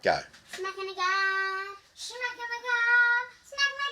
Go. SHMACKEMAGOB, SHMACKEMAGOB, SHMACKEMAGOB,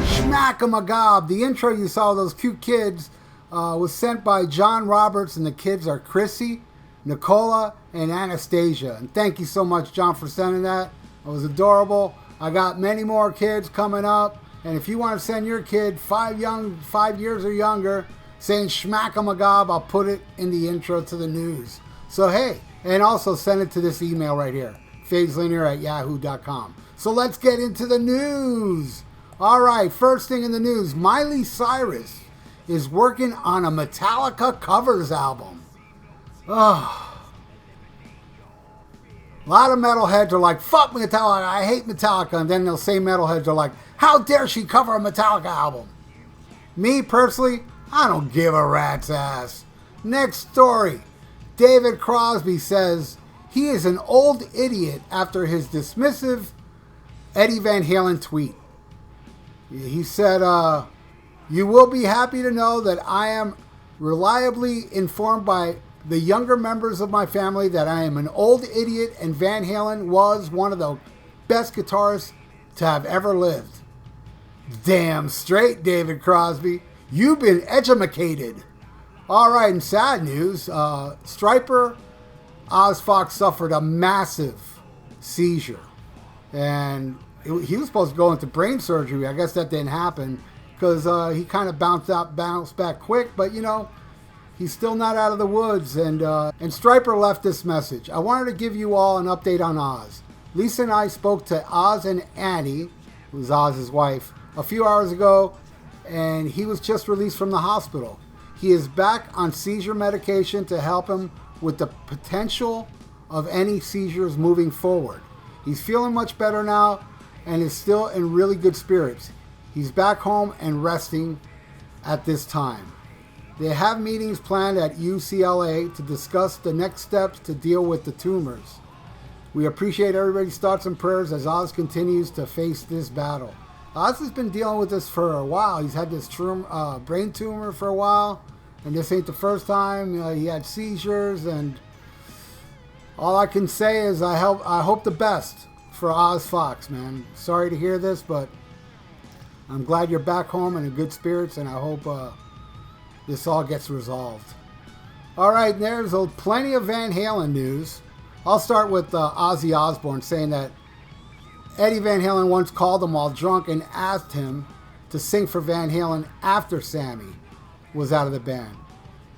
SHMACKEMAGOB. The intro you saw of those cute kids was sent by John Roberts, and the kids are Chrissy, Nicola, and Anastasia. And thank you so much, John, for sending that. It was adorable. I got many more kids coming up, and if you want to send your kid 5 years or younger saying SHMACKEMAGOB, I'll put it in the intro to the news. So hey, and also send it to this email right here, phaselinear@yahoo.com. So let's get into the news. All right, first thing in the news, Miley Cyrus is working on a Metallica covers album. Oh. A lot of metalheads are like, fuck Metallica, I hate Metallica. And then they'll say metalheads are like, how dare she cover a Metallica album? Me, personally, I don't give a rat's ass. Next story. David Crosby says he is an old idiot after his dismissive Eddie Van Halen tweet. He said, you will be happy to know that I am reliably informed by the younger members of my family that I am an old idiot and Van Halen was one of the best guitarists to have ever lived. Damn straight, David Crosby. You've been edumacated. All right, in sad news, Stryper, FUKK suffered a massive seizure. And he was supposed to go into brain surgery. I guess that didn't happen because he kind of bounced back quick. But, you know, he's still not out of the woods. And Stryper left this message. I wanted to give you all an update on Oz. Lisa and I spoke to Oz and Annie, who's Oz's wife, a few hours ago, and he was just released from the hospital. He is back on seizure medication to help him with the potential of any seizures moving forward. He's feeling much better now and is still in really good spirits. He's back home and resting at this time. They have meetings planned at UCLA to discuss the next steps to deal with the tumors. We appreciate everybody's thoughts and prayers as Oz continues to face this battle. Oz has been dealing with this for a while. He's had this brain tumor for a while, and this ain't the first time. He had seizures, and all I can say is I hope the best for Oz FUKK, man. Sorry to hear this, but I'm glad you're back home and in good spirits, and I hope this all gets resolved. All right, there's plenty of Van Halen news. I'll start with Ozzy Osbourne saying that Eddie Van Halen once called him while drunk and asked him to sing for Van Halen after Sammy was out of the band.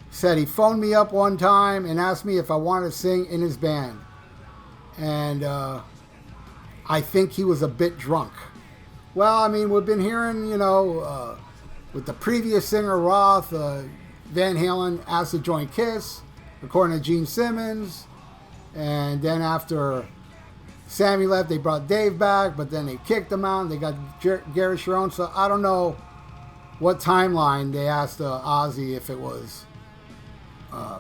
He said he phoned me up one time and asked me if I wanted to sing in his band. And I think he was a bit drunk. Well, I mean, we've been hearing, with the previous singer, Roth, Van Halen asked to join Kiss, according to Gene Simmons. And then after Sammy left, they brought Dave back, but then they kicked him out and they got Gary Cherone. So I don't know what timeline they asked Ozzy, if it was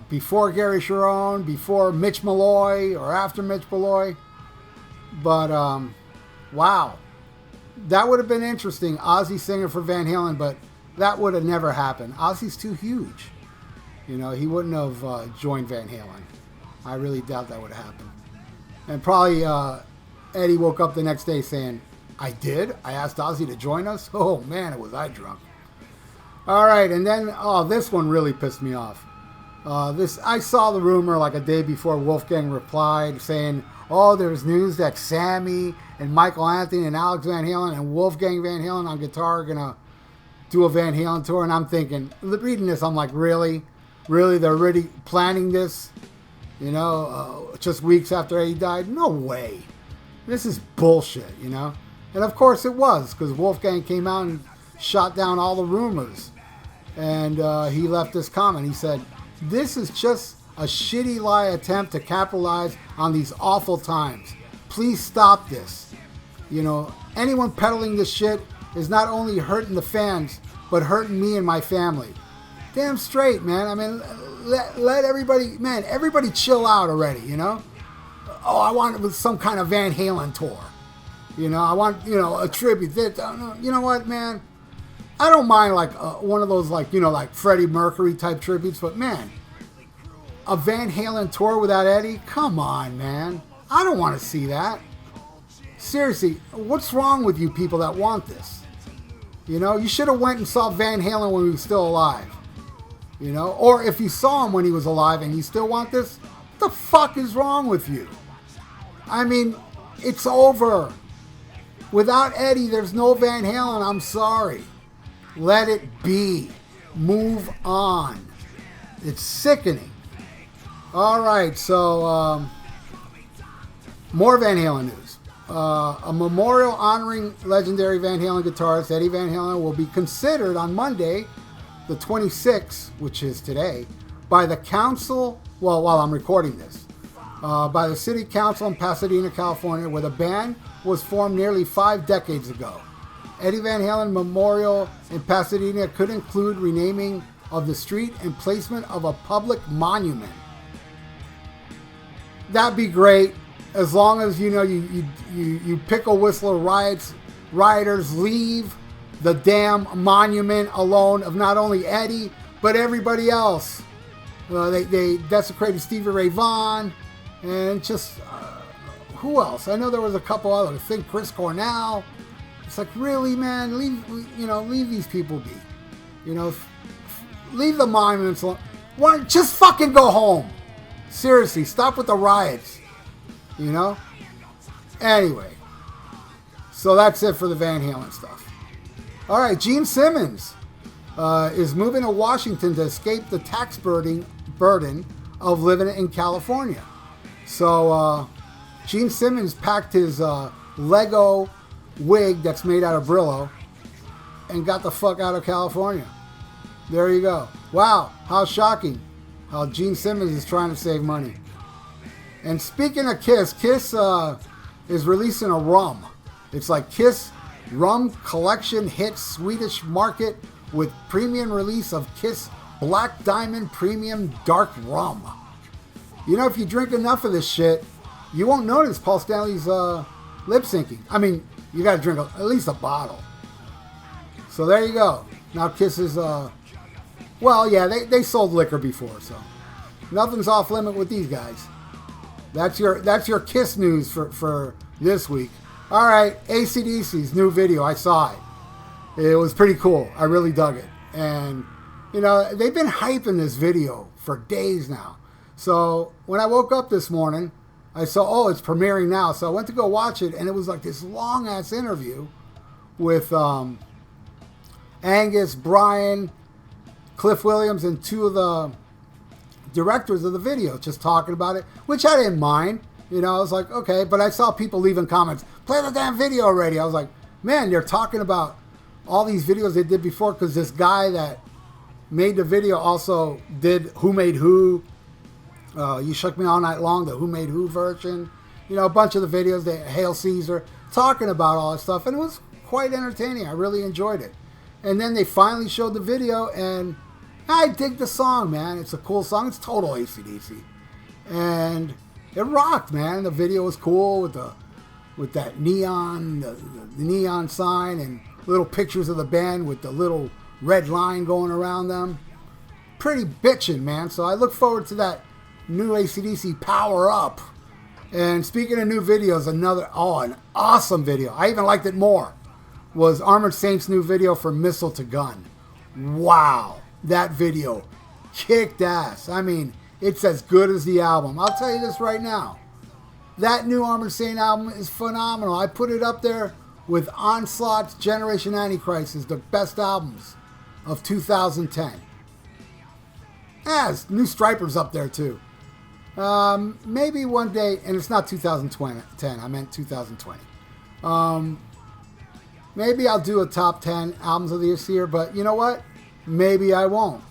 before Gary Cherone, before Mitch Malloy, or after Mitch Malloy. But, wow. That would have been interesting, Ozzy singing for Van Halen, but that would have never happened. Ozzy's too huge. He wouldn't have joined Van Halen. I really doubt that would have happened. And probably Eddie woke up the next day saying, I did? I asked Ozzy to join us? Oh, man, was I drunk. All right, and then, this one really pissed me off. I saw the rumor like a day before Wolfgang replied saying, there's news that Sammy and Michael Anthony and Alex Van Halen and Wolfgang Van Halen on guitar are going to do a Van Halen tour. And I'm thinking, reading this, I'm like, really? Really? They're already planning this? Just weeks after Eddie died? No way. This is bullshit, And of course it was, because Wolfgang came out and shot down all the rumors. And he left this comment. He said, this is just a shitty lie attempt to capitalize on these awful times. Please stop this. Anyone peddling this shit is not only hurting the fans, but hurting me and my family. Damn straight, man. I mean, let everybody chill out already, oh, I want it with some kind of Van Halen tour. You know, I want, you know, a tribute. You know what, man? I don't mind like one of those like, you know, like Freddie Mercury type tributes, but man, a Van Halen tour without Eddie? Come on, man. I don't want to see that. Seriously, what's wrong with you people that want this? You know, you should have went and saw Van Halen when he was still alive. You know, or if you saw him when he was alive and you still want this, what the fuck is wrong with you? I mean, it's over. Without Eddie, there's no Van Halen. I'm sorry. Let it be. Move on. It's sickening. All right, so more Van Halen news. A memorial honoring legendary Van Halen guitarist Eddie Van Halen will be considered on Monday, the 26th, which is today, by the council, well, while I'm recording this, by the City Council in Pasadena, California, where the band was formed nearly 5 decades ago. Eddie Van Halen Memorial in Pasadena could include renaming of the street and placement of a public monument. That'd be great, as long as, you know, you pickle whistler rioters leave the damn monument alone of not only Eddie, but everybody else. They desecrated Stevie Ray Vaughan, and just, who else? I know there was a couple others. I think Chris Cornell. It's like, really, man, leave these people be. You know, leave the monuments alone. Just fucking go home. Seriously, stop with the riots. You know? Anyway. So that's it for the Van Halen stuff. All right, Gene Simmons is moving to Washington to escape the tax burden of living in California. So Gene Simmons packed his Lego wig that's made out of Brillo and got the fuck out of California. There you go. Wow, how shocking how Gene Simmons is trying to save money. And speaking of Kiss, Kiss is releasing a rum. It's like Kiss Rum Collection hit Swedish market with premium release of Kiss Black Diamond Premium Dark Rum. You know, if you drink enough of this shit, you won't notice Paul Stanley's lip syncing. I mean, you gotta drink at least a bottle. So there you go. Now Kiss is, well, yeah, they sold liquor before, so nothing's off limit with these guys. That's your Kiss news for this week. All right, AC/DC's new video. I saw it. It was pretty cool. I really dug it. And, you know, they've been hyping this video for days now. So when I woke up this morning, I saw, oh, it's premiering now. So I went to go watch it, and it was like this long-ass interview with Angus, Brian, Cliff Williams, and 2 of the directors of the video just talking about it, which I didn't mind. You know, I was like, okay, but I saw people leaving comments, play the damn video already. I was like, man, they're talking about all these videos they did before, because this guy that made the video also did Who Made Who, You Shook Me All Night Long, the Who Made Who version. You know, a bunch of the videos, they Hail Caesar, talking about all that stuff, and it was quite entertaining. I really enjoyed it. And then they finally showed the video, and I dig the song, man. It's a cool song. It's total AC/DC. And it rocked, man. The video was cool with that neon, the neon sign, and little pictures of the band with the little red line going around them. Pretty bitchin', man. So I look forward to that new AC/DC Power Up. And speaking of new videos, an awesome video. I even liked it more. Was Armored Saint's new video for Missile to Gun. Wow. That video kicked ass. I mean, it's as good as the album. I'll tell you this right now. That new Armored Saint album is phenomenal. I put it up there with Onslaught's Generation Antichrist as the best albums of 2010. New Stryper's up there too. Maybe one day, and it's not 2010, I meant 2020. Maybe I'll do a top 10 albums of this year, but you know what? Maybe I won't.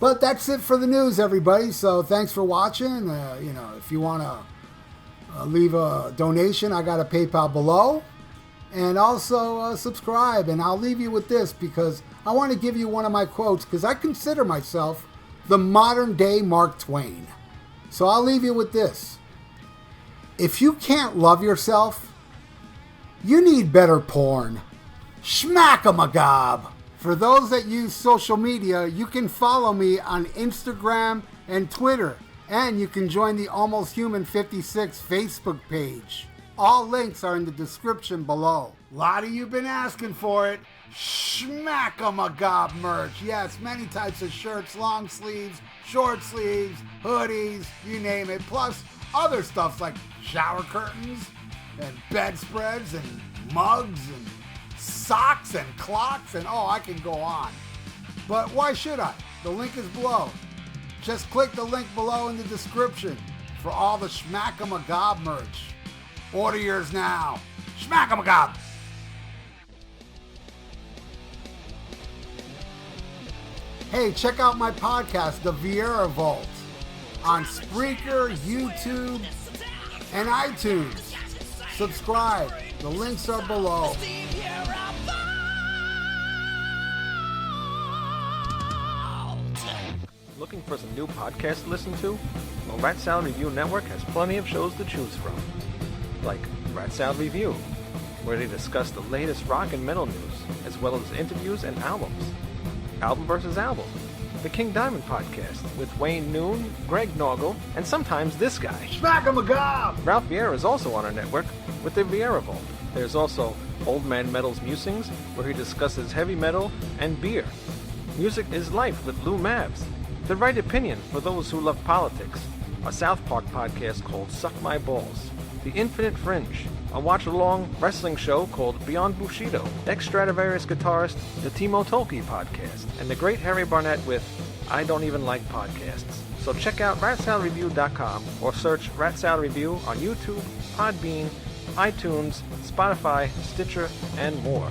But that's it for the news, everybody. So thanks for watching. You know, if you want to leave a donation, I got a PayPal below. And also subscribe. And I'll leave you with this, because I want to give you one of my quotes, because I consider myself the modern day Mark Twain. So I'll leave you with this. If you can't love yourself, you need better porn. SHMACKEMAGOB. For those that use social media, you can follow me on Instagram and Twitter. And you can join the Almost Human 56 Facebook page. All links are in the description below. A lot of you been asking for it. SHMACKEMAGOB merch. Yes, many types of shirts, long sleeves, short sleeves, hoodies, you name it. Plus other stuff like shower curtains and bedspreads and mugs and socks and clocks and oh, I can go on. But why should I? The link is below. Just click the link below in the description for all the SHMACKEMAGOB merch. Order yours now. SHMACKEMAGOB. Hey, check out my podcast, The VIERA Vault, on Spreaker, YouTube, and iTunes. Subscribe. The links are below. Looking for some new podcasts to listen to? Well, Rat Salad Review Network has plenty of shows to choose from. Like Rat Salad Review, where they discuss the latest rock and metal news, as well as interviews and albums. Album versus Album, the King Diamond Podcast, with Wayne Noon, Greg Noggle, and sometimes this guy. SHMACKEMAGOB! Ralph Vieira is also on our network with the VIERA Vault. There's also Old Man Metal's Musings, where he discusses heavy metal and beer. Music is Life with Lou Mavs. The Right Opinion for those who love politics. A South Park podcast called Suck My Balls. The Infinite Fringe, a watch-along wrestling show called Beyond Bushido. Ex-Stradivarius guitarist, the Timo Tolkki podcast. And the Great Harry Barnett with I Don't Even Like Podcasts. So check out ratsaladreview.com or search Rat Salad Review on YouTube, Podbean, iTunes, Spotify, Stitcher, and more.